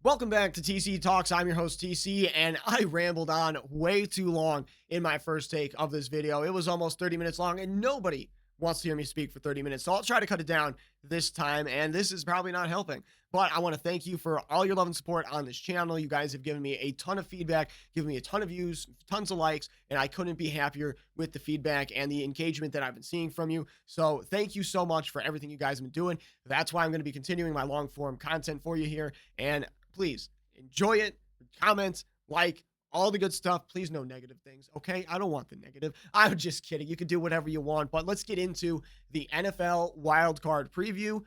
Welcome back to TC Talks. I'm your host, TC, and I rambled on way too long in my first take of this video. It was almost 30 minutes long, and nobody wants to hear me speak for 30 minutes. So I'll try to cut it down this time, and this is probably not helping. But I want to thank you for all your love and support on this channel. You guys have given me a ton of feedback, given me a ton of views, tons of likes, and I couldn't be happier with the feedback and the engagement that I've been seeing from you. So thank you so much for everything you guys have been doing. That's why I'm going to be continuing my long form content for you here. And please enjoy it, comment, like, all the good stuff. Please, no negative things, okay? I don't want the negative. I'm just kidding. You can do whatever you want, but let's get into the NFL wildcard preview.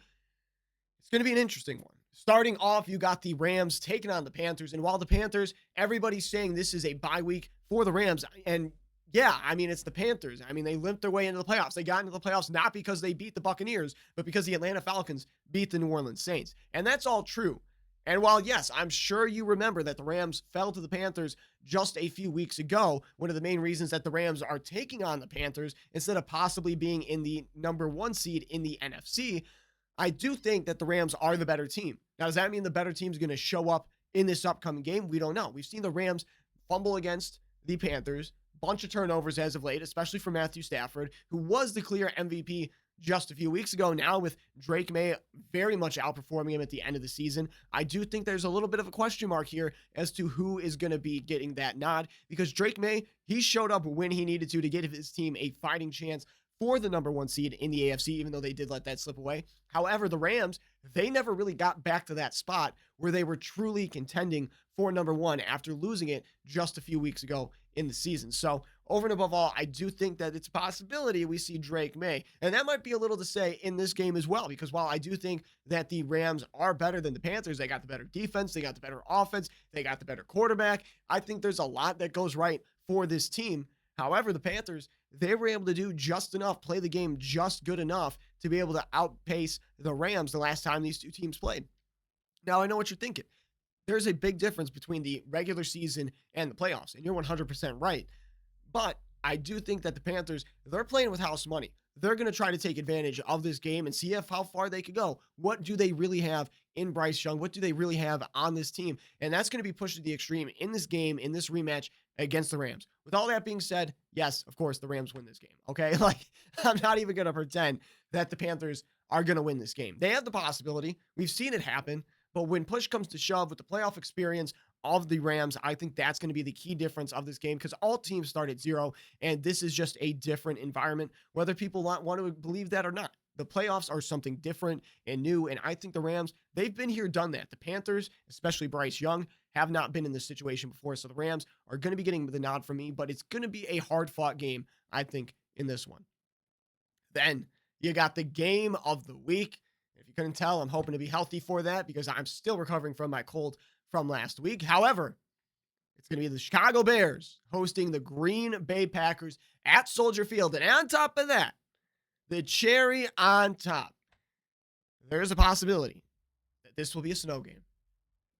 It's going to be an interesting one. Starting off, you got the Rams taking on the Panthers, and while the Panthers, everybody's saying this is a bye week for the Rams, and yeah, I mean, it's the Panthers. I mean, they limped their way into the playoffs. They got into the playoffs not because they beat the Buccaneers, but because the Atlanta Falcons beat the New Orleans Saints, and that's all true. And while, yes, I'm sure you remember that the Rams fell to the Panthers just a few weeks ago, one of the main reasons that the Rams are taking on the Panthers instead of possibly being in the number one seed in the NFC, I do think that the Rams are the better team. Now, does that mean the better team is going to show up in this upcoming game? We don't know. We've seen the Rams fumble against the Panthers, bunch of turnovers as of late, especially for Matthew Stafford, who was the clear MVP just a few weeks ago. Now with Drake May very much outperforming him at the end of the season, I do think there's a little bit of a question mark here as to who is going to be getting that nod, because Drake May, he showed up when he needed to give his team a fighting chance for the number one seed in the AFC, even though they did let that slip away. However, the Rams, they never really got back to that spot where they were truly contending for number one after losing it just a few weeks ago in the season. So over and above all, I do think that it's a possibility we see Drake May. And that might be a little to say in this game as well, because while I do think that the Rams are better than the Panthers, they got the better defense, they got the better offense, they got the better quarterback. I think there's a lot that goes right for this team. However, the Panthers, they were able to do just enough, play the game just good enough to be able to outpace the Rams the last time these two teams played. Now, I know what you're thinking. There's a big difference between the regular season and the playoffs, and you're 100% right. But I do think that the Panthers, they're playing with house money. They're going to try to take advantage of this game and see how far they could go. What do they really have in Bryce Young? What do they really have on this team? And that's going to be pushed to the extreme in this game, in this rematch against the Rams. With all that being said, yes, of course, the Rams win this game, okay? Like, I'm not even going to pretend that the Panthers are going to win this game. They have the possibility. We've seen it happen. But when push comes to shove with the playoff experience of the Rams, I think that's going to be the key difference of this game, because all teams start at zero, and this is just a different environment, whether people want to believe that or not. The playoffs are something different and new, and I think the Rams, they've been here, done that. The Panthers, especially Bryce Young, have not been in this situation before, so the Rams are going to be getting the nod from me, but it's going to be a hard-fought game, I think, in this one. Then you got the game of the week. If you couldn't tell, I'm hoping to be healthy for that because I'm still recovering from my cold from last week. However, it's going to be the Chicago Bears hosting the Green Bay Packers at Soldier Field. And on top of that, the cherry on top, there's a possibility that this will be a snow game.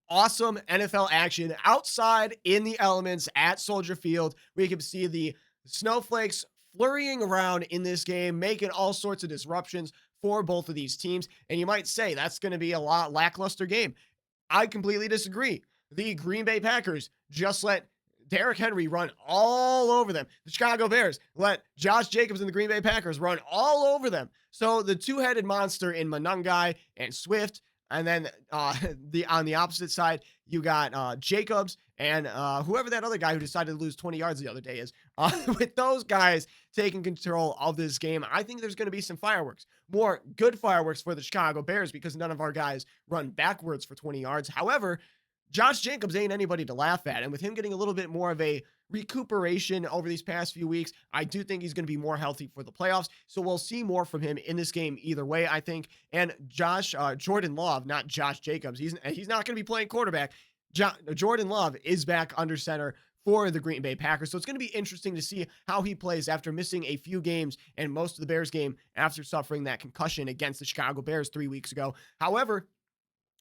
Awesome NFL action outside in the elements at Soldier Field. We can see the snowflakes flurrying around in this game, making all sorts of disruptions for both of these teams. And you might say that's going to be a lot lackluster game. I completely disagree. The Green Bay Packers just let Derrick Henry run all over them. The Chicago Bears let Josh Jacobs and the Green Bay Packers run all over them. So the two-headed monster in Monangai and Swift, and then on the opposite side, you got Jacobs and whoever that other guy who decided to lose 20 yards the other day is. With those guys taking control of this game, I think there's going to be some fireworks. More good fireworks for the Chicago Bears because none of our guys run backwards for 20 yards. However, Josh Jacobs ain't anybody to laugh at. And with him getting a little bit more of a recuperation over these past few weeks, I do think he's going to be more healthy for the playoffs. So we'll see more from him in this game either way, I think. And Jordan Love, not Josh Jacobs, he's not going to be playing quarterback. Jordan Love is back under center for the Green Bay Packers. So it's going to be interesting to see how he plays after missing a few games and most of the Bears game after suffering that concussion against the Chicago Bears 3 weeks ago. However,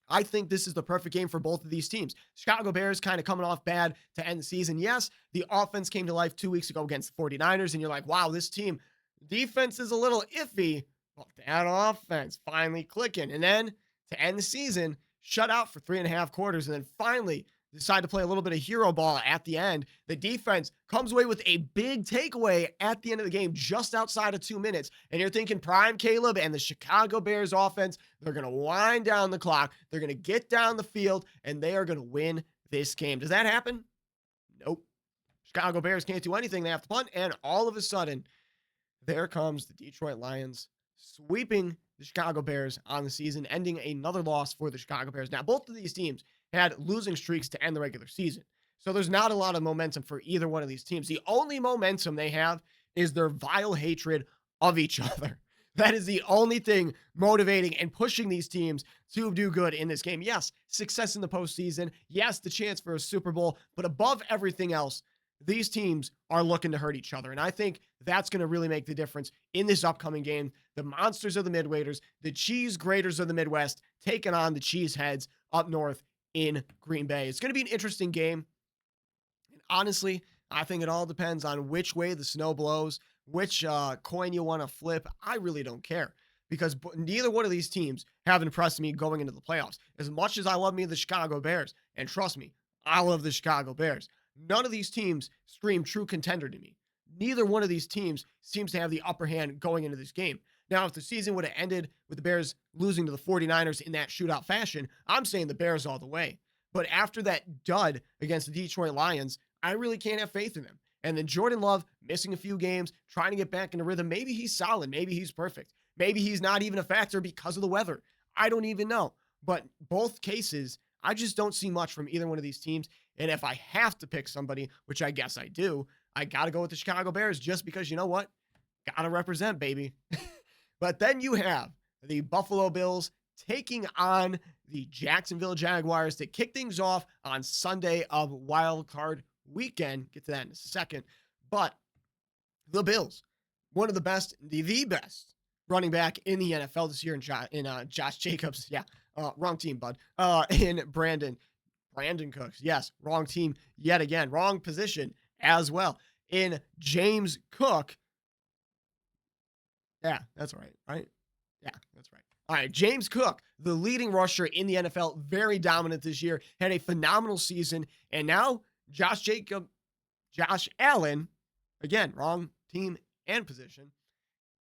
I think this is the perfect game for both of these teams. Chicago Bears kind of coming off bad to end the season. Yes, the offense came to life 2 weeks ago against the 49ers, and you're like, wow, this team defense is a little iffy. Well, that offense finally clicking. And then to end the season, shut out for 3.5 quarters, and then finally decide to play a little bit of hero ball at the end. The defense comes away with a big takeaway at the end of the game, just outside of 2 minutes. And you're thinking Prime Caleb and the Chicago Bears offense, they're going to wind down the clock. They're going to get down the field, and they are going to win this game. Does that happen? Nope. Chicago Bears can't do anything. They have to punt, and all of a sudden, there comes the Detroit Lions sweeping the Chicago Bears on the season, ending another loss for the Chicago Bears. Now, both of these teams had losing streaks to end the regular season. So there's not a lot of momentum for either one of these teams. The only momentum they have is their vile hatred of each other. That is the only thing motivating and pushing these teams to do good in this game. Yes, success in the postseason. Yes, the chance for a Super Bowl. But above everything else, these teams are looking to hurt each other. And I think that's going to really make the difference in this upcoming game. The monsters of the Midwayters, the cheese graters of the Midwest, taking on the cheese heads up north in Green Bay. It's going to be an interesting game. And honestly, I think it all depends on which way the snow blows, which coin you want to flip. I really don't care, because neither one of these teams have impressed me going into the playoffs. As much as I love me the Chicago Bears, and trust me, I love the Chicago Bears, none of these teams scream true contender to me. Neither one of these teams seems to have the upper hand going into this game. Now, if the season would have ended with the Bears losing to the 49ers in that shootout fashion, I'm saying the Bears all the way. But after that dud against the Detroit Lions, I really can't have faith in them. And then Jordan Love missing a few games, trying to get back into rhythm. Maybe he's solid. Maybe he's perfect. Maybe he's not even a factor because of the weather. I don't even know. But both cases, I just don't see much from either one of these teams. And if I have to pick somebody, which I guess I do, I got to go with the Chicago Bears just because, you know what? Got to represent, baby. But then you have the Buffalo Bills taking on the Jacksonville Jaguars to kick things off on Sunday of Wild Card Weekend. Get to that in a second. But the Bills, one of the best, the best running back in the NFL this year in Josh Jacobs. Yeah, wrong team, bud. In Brandon Cooks. Yes, wrong team yet again. Wrong position as well. In James Cook. Yeah, that's right? Yeah, that's right. All right, James Cook, the leading rusher in the NFL, very dominant this year, had a phenomenal season. And now Josh Allen, again, wrong team and position,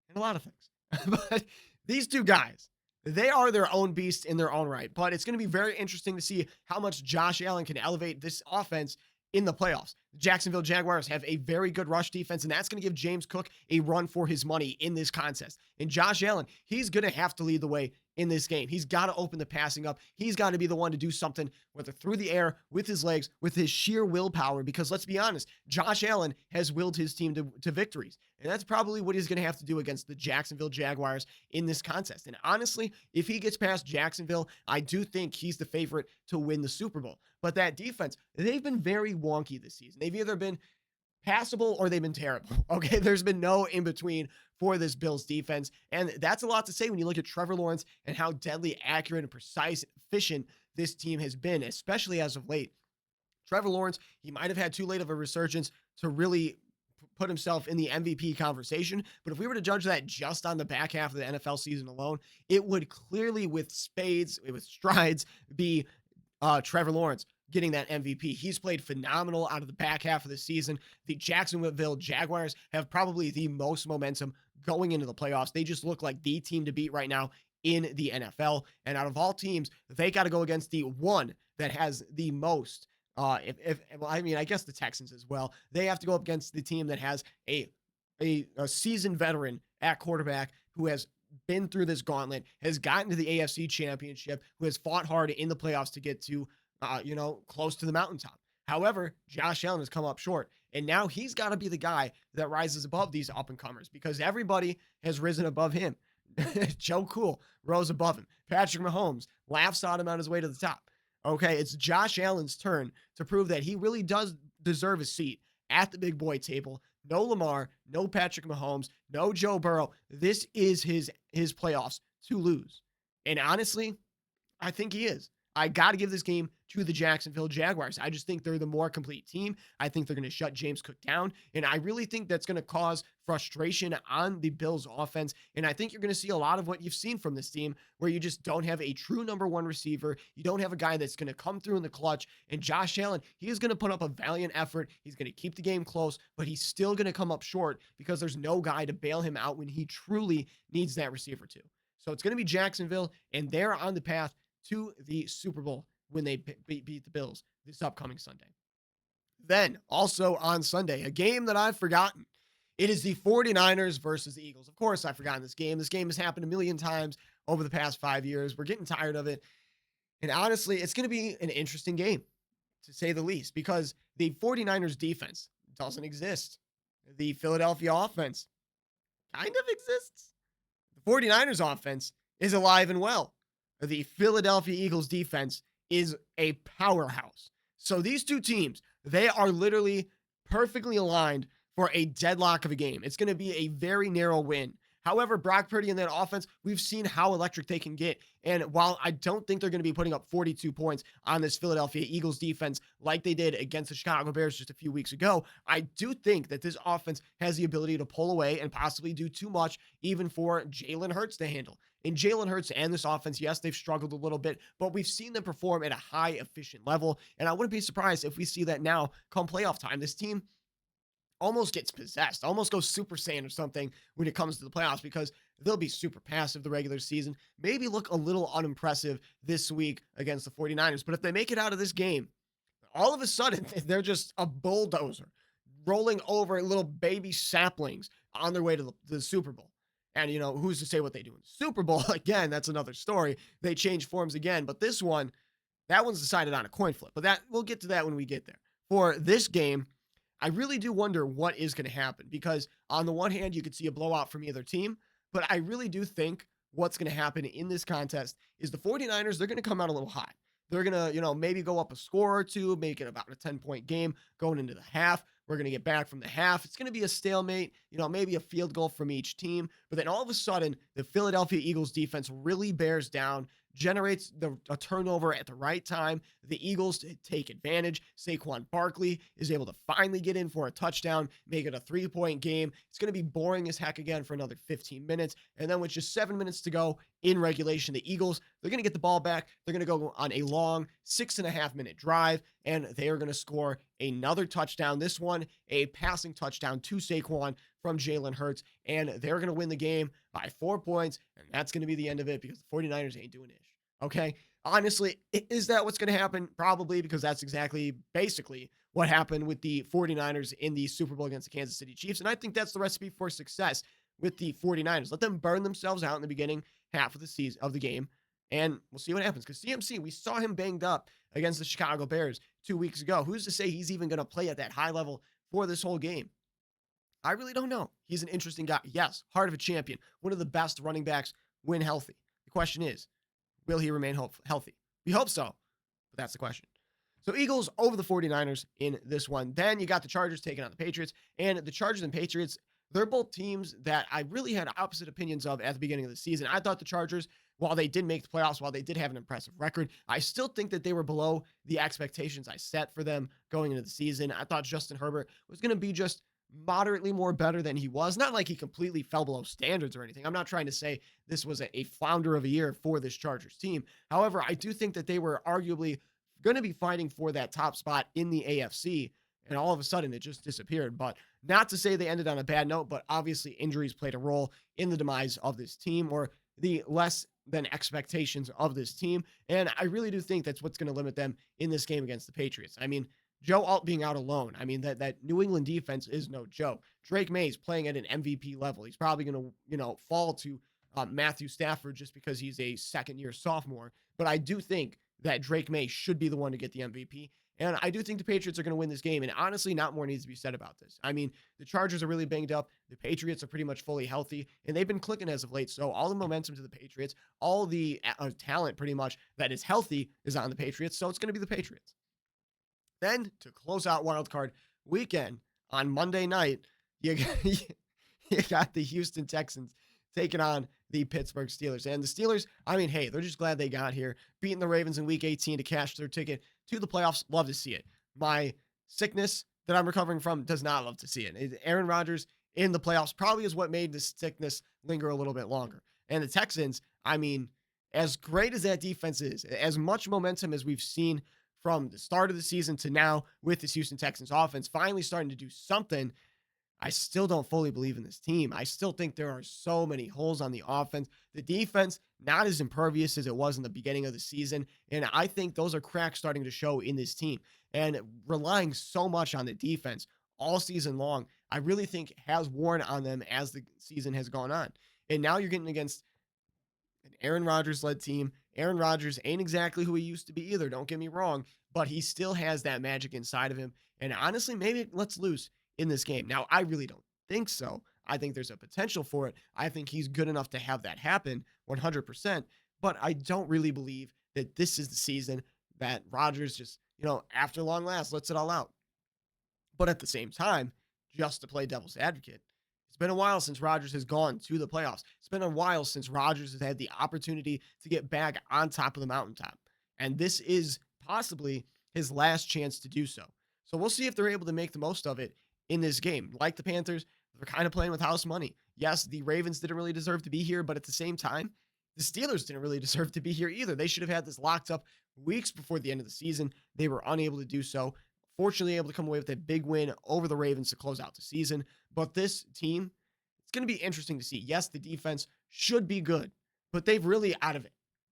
and a lot of things. But these two guys, they are their own beasts in their own right. But it's going to be very interesting to see how much Josh Allen can elevate this offense in the playoffs. The Jacksonville Jaguars have a very good rush defense, and that's going to give James Cook a run for his money in this contest. And Josh Allen, he's going to have to lead the way in this game. He's got to open the passing up. He's got to be the one to do something, whether through the air, with his legs, with his sheer willpower, because let's be honest, Josh Allen has willed his team to victories. And that's probably what he's going to have to do against the Jacksonville Jaguars in this contest. And honestly, if he gets past Jacksonville, I do think he's the favorite to win the Super Bowl. But that defense, they've been very wonky this season. They've either been passable or they've been terrible. Okay, there's been no in between for this Bills defense. And that's a lot to say when you look at Trevor Lawrence and how deadly accurate and precise, efficient this team has been, especially as of late. Trevor Lawrence, he might have had too late of a resurgence to really put himself in the MVP conversation. But if we were to judge that just on the back half of the NFL season alone, it would clearly with strides be Trevor Lawrence getting that MVP. He's played phenomenal out of the back half of the season. The Jacksonville Jaguars have probably the most momentum going into the playoffs. They just look like the team to beat right now in the NFL. And out of all teams, they got to go against the one that has the most. I guess the Texans as well. They have to go up against the team that has a seasoned veteran at quarterback who has been through this gauntlet, has gotten to the AFC Championship, who has fought hard in the playoffs to get to, close to the mountaintop. However, Josh Allen has come up short, and now he's got to be the guy that rises above these up-and-comers because everybody has risen above him. Joe Cool rose above him. Patrick Mahomes laughs at him on his way to the top. Okay, it's Josh Allen's turn to prove that he really does deserve a seat at the big boy table. No Lamar, no Patrick Mahomes, no Joe Burrow. This is his playoffs to lose. And honestly, I think he is. I got to give this game to the Jacksonville Jaguars. I just think they're the more complete team. I think they're going to shut James Cook down. And I really think that's going to cause frustration on the Bills offense. And I think you're going to see a lot of what you've seen from this team, where you just don't have a true number one receiver. You don't have a guy that's going to come through in the clutch. And Josh Allen, he is going to put up a valiant effort. He's going to keep the game close, but he's still going to come up short because there's no guy to bail him out when he truly needs that receiver too. So it's going to be Jacksonville, and they're on the path to the Super Bowl when they beat the Bills this upcoming Sunday. Then, also on Sunday, a game that I've forgotten. It is the 49ers versus the Eagles. Of course, I've forgotten this game. This game has happened a million times over the past 5 years. We're getting tired of it. And honestly, it's going to be an interesting game, to say the least, because the 49ers defense doesn't exist. The Philadelphia offense kind of exists. The 49ers offense is alive and well. The Philadelphia Eagles defense is a powerhouse. So these two teams, they are literally perfectly aligned for a deadlock of a game. It's going to be a very narrow win. However, Brock Purdy and that offense, we've seen how electric they can get. And while I don't think they're going to be putting up 42 points on this Philadelphia Eagles defense like they did against the Chicago Bears just a few weeks ago, I do think that this offense has the ability to pull away and possibly do too much, even for Jalen Hurts to handle. And Jalen Hurts and this offense, yes, they've struggled a little bit, but we've seen them perform at a high efficient level. And I wouldn't be surprised if we see that now come playoff time. This team almost gets possessed, almost goes Super Saiyan or something when it comes to the playoffs, because they'll be super passive the regular season, maybe look a little unimpressive this week against the 49ers. But if they make it out of this game, all of a sudden they're just a bulldozer rolling over little baby saplings on their way to the Super Bowl. And, who's to say what they do in the Super Bowl? Again, that's another story. They change forms again. But this one, that one's decided on a coin flip. But we'll get to that when we get there. For this game, I really do wonder what is going to happen, because on the one hand, you could see a blowout from either team, but I really do think what's going to happen in this contest is the 49ers, they're going to come out a little hot. They're going to, maybe go up a score or two, make it about a 10-point game going into the half. We're going to get back from the half. It's going to be a stalemate, maybe a field goal from each team. But then all of a sudden, the Philadelphia Eagles defense really bears down, generates a turnover at the right time. The Eagles take advantage. Saquon Barkley is able to finally get in for a touchdown, make it a 3-point game. It's going to be boring as heck again for another 15 minutes. And then with just 7 minutes to go in regulation, the Eagles, they're going to get the ball back. They're going to go on a long 6.5-minute drive, and they are going to score another touchdown. This one, a passing touchdown to Saquon from Jalen Hurts, and they're going to win the game by 4 points, and that's going to be the end of it, because the 49ers ain't doing ish. Okay? Honestly, is that what's going to happen? Probably, because that's basically what happened with the 49ers in the Super Bowl against the Kansas City Chiefs, and I think that's the recipe for success with the 49ers. Let them burn themselves out in the beginning half of the season of the game, and we'll see what happens. Because CMC, we saw him banged up against the Chicago Bears 2 weeks ago. Who's to say he's even going to play at that high level for this whole game? I really don't know. He's an interesting guy. Yes, heart of a champion. One of the best running backs when healthy. The question is, will he remain healthy? We hope so, but that's the question. So Eagles over the 49ers in this one. Then you got the Chargers taking on the Patriots. And the Chargers and Patriots, they're both teams that I really had opposite opinions of at the beginning of the season. I thought the Chargers, while they did make the playoffs, while they did have an impressive record, I still think that they were below the expectations I set for them going into the season. I thought Justin Herbert was going to be just moderately more better than he was. Not like he completely fell below standards or anything. I'm not trying to say this was a flounder of a year for this Chargers team. However, I do think that they were arguably going to be fighting for that top spot in the AFC, and all of a sudden it just disappeared. But not to say they ended on a bad note, but obviously injuries played a role in the demise of this team, or the less than expectations of this team. And I really do think that's what's going to limit them in this game against the Patriots. I mean, Joe Alt being out alone, I mean, that New England defense is no joke. Drake May's playing at an MVP level. He's probably going to, fall to Matthew Stafford just because he's a second-year sophomore. But I do think that Drake May should be the one to get the MVP. And I do think the Patriots are going to win this game. And honestly, not more needs to be said about this. I mean, the Chargers are really banged up. The Patriots are pretty much fully healthy, and they've been clicking as of late. So all the momentum to the Patriots, all the talent pretty much that is healthy is on the Patriots. So it's going to be the Patriots. Then, to close out wildcard weekend on Monday night, you got the Houston Texans taking on the Pittsburgh Steelers. And the Steelers, I mean, hey, they're just glad they got here, beating the Ravens in week 18 to cash their ticket to the playoffs. Love to see it. My sickness that I'm recovering from does not love to see it. Aaron Rodgers in the playoffs probably is what made this sickness linger a little bit longer. And the Texans, I mean, as great as that defense is, as much momentum as we've seen from the start of the season to now with this Houston Texans offense finally starting to do something, I still don't fully believe in this team. I still think there are so many holes on the offense. The defense, not as impervious as it was in the beginning of the season. And I think those are cracks starting to show in this team. And relying so much on the defense all season long, I really think has worn on them as the season has gone on. And now you're getting against an Aaron Rodgers led team. Aaron Rodgers ain't exactly who he used to be either. Don't get me wrong, but he still has that magic inside of him. And honestly, maybe let's lose in this game. Now, I really don't think so. I think there's a potential for it. I think he's good enough to have that happen 100%. But I don't really believe that this is the season that Rodgers just, after long last, lets it all out. But at the same time, just to play devil's advocate, it's been a while since Rodgers has gone to the playoffs. It's been a while since Rodgers has had the opportunity to get back on top of the mountaintop. And this is possibly his last chance to do so. So we'll see if they're able to make the most of it in this game. Like the Panthers, they're kind of playing with house money. Yes, the Ravens didn't really deserve to be here, but at the same time, the Steelers didn't really deserve to be here either. They should have had this locked up weeks before the end of the season. They were unable to do so. Fortunately, able to come away with a big win over the Ravens to close out the season. But this team, it's going to be interesting to see. Yes, the defense should be good, but they've really, out of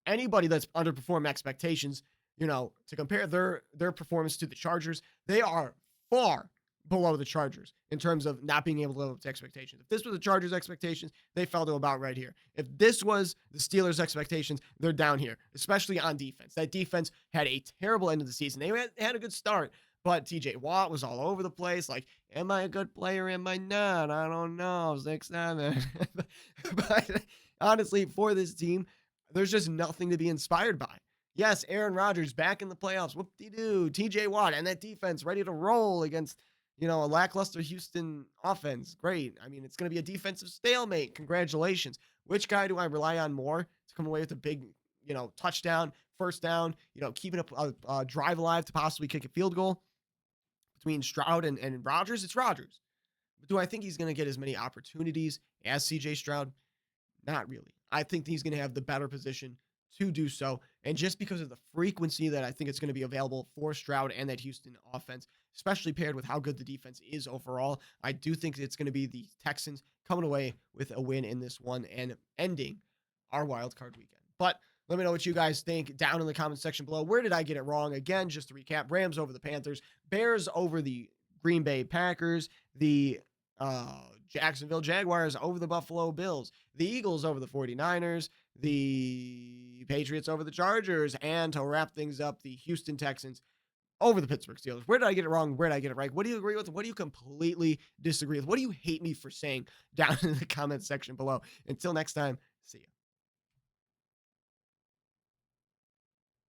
anybody that's underperformed expectations, to compare their performance to the Chargers, they are far below the Chargers in terms of not being able to live up to expectations. If this was the Chargers' expectations, they fell to about right here. If this was the Steelers' expectations, they're down here, especially on defense. That defense had a terrible end of the season. They had a good start, but TJ Watt was all over the place. Like, am I a good player? Am I not? I don't know. 6'7". But honestly, for this team, there's just nothing to be inspired by. Yes, Aaron Rodgers back in the playoffs. Whoop-de-doo. TJ Watt and that defense ready to roll against, a lackluster Houston offense. Great. I mean, it's going to be a defensive stalemate. Congratulations. Which guy do I rely on more to come away with a big, touchdown, first down, keeping up a drive alive to possibly kick a field goal? Between Stroud and Rodgers, it's Rodgers. But do I think he's going to get as many opportunities as CJ Stroud? Not really. I think he's going to have the better position to do so. And just because of the frequency that I think it's going to be available for Stroud and that Houston offense, especially paired with how good the defense is overall, I do think it's going to be the Texans coming away with a win in this one and ending our wild card weekend. But let me know what you guys think down in the comment section below. Where did I get it wrong? Again, just to recap, Rams over the Panthers, Bears over the Green Bay Packers, the Jacksonville Jaguars over the Buffalo Bills, the Eagles over the 49ers, the Patriots over the Chargers, and to wrap things up, the Houston Texans over the Pittsburgh Steelers. Where did I get it wrong? Where did I get it right? What do you agree with? What do you completely disagree with? What do you hate me for saying down in the comment section below? Until next time, see ya.